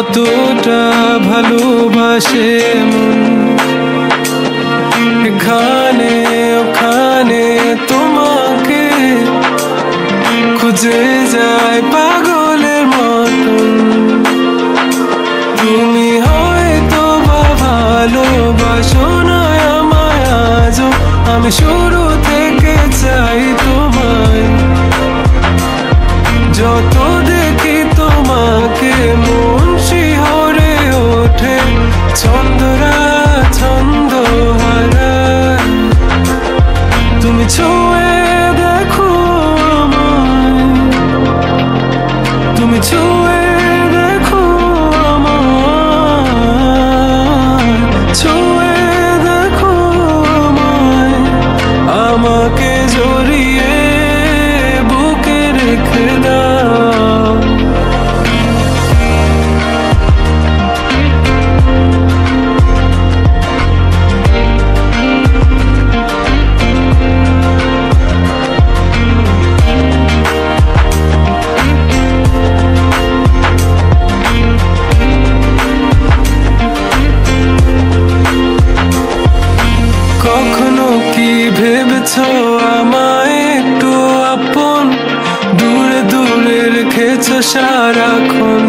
কতটা ভালোবাসে মন, এখানে ওখানে তোমাকে খুঁজে যায় পাগলের মতন। তুমি হয়তো বা ভালোবাসো না আমায় আজও, আমি শুরু থেকে চাই তোমায়। যত দেখি তোমাকে মন শিহরে ওঠে, ছন্দরা ছন্দ হারায়। তুমি ছুঁয়ে দেখো আমায়, তুমি ছুঁয়ে দেখো আমায়, ছুঁয়ে দেখো আমায়। আমাকে জড়িয়ে বুকে রেখে দাও। কখনো কি ভেবেছো আমায় একটু আপন, দূরে দূরে রেখেছো সারাক্ষণ।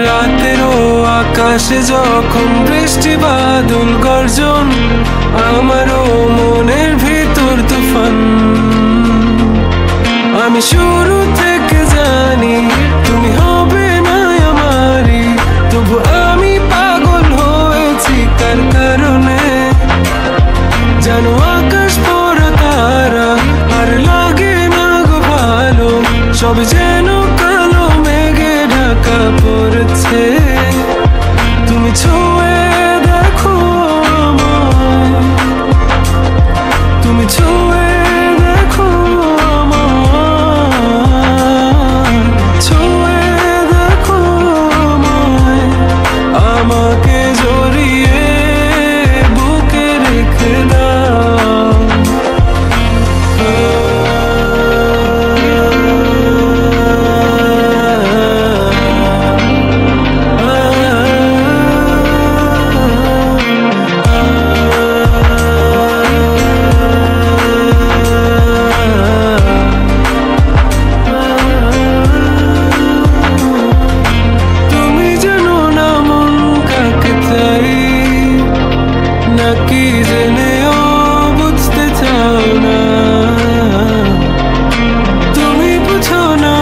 রাতেরও আকাশে যখন বৃষ্টি বাদল গর্জন, আমারও মনের ভিতর তুফান। আমি শুরু থেকে জানি তুমি হবে না আমারই, তবু আমি পাগল হয়েছি কার কারণে। জানো আকাশ পড়া তারা আর লাগে না গো ভালো, সব যেন কালো মেঘে ঢাকা পড়েছে। তুমি ছুঁয়ে দেখো আমায়, তুমি ছুঁয়ে দেখো আমায়, ছুঁয়ে দেখো আমায়। আমাকে জড়িয়ে বুকে রেখে দাও। তুমি জানো না মন কাকে চাই, নাকি জেনেও বুঝতে চাও না। তুমি বুঝো না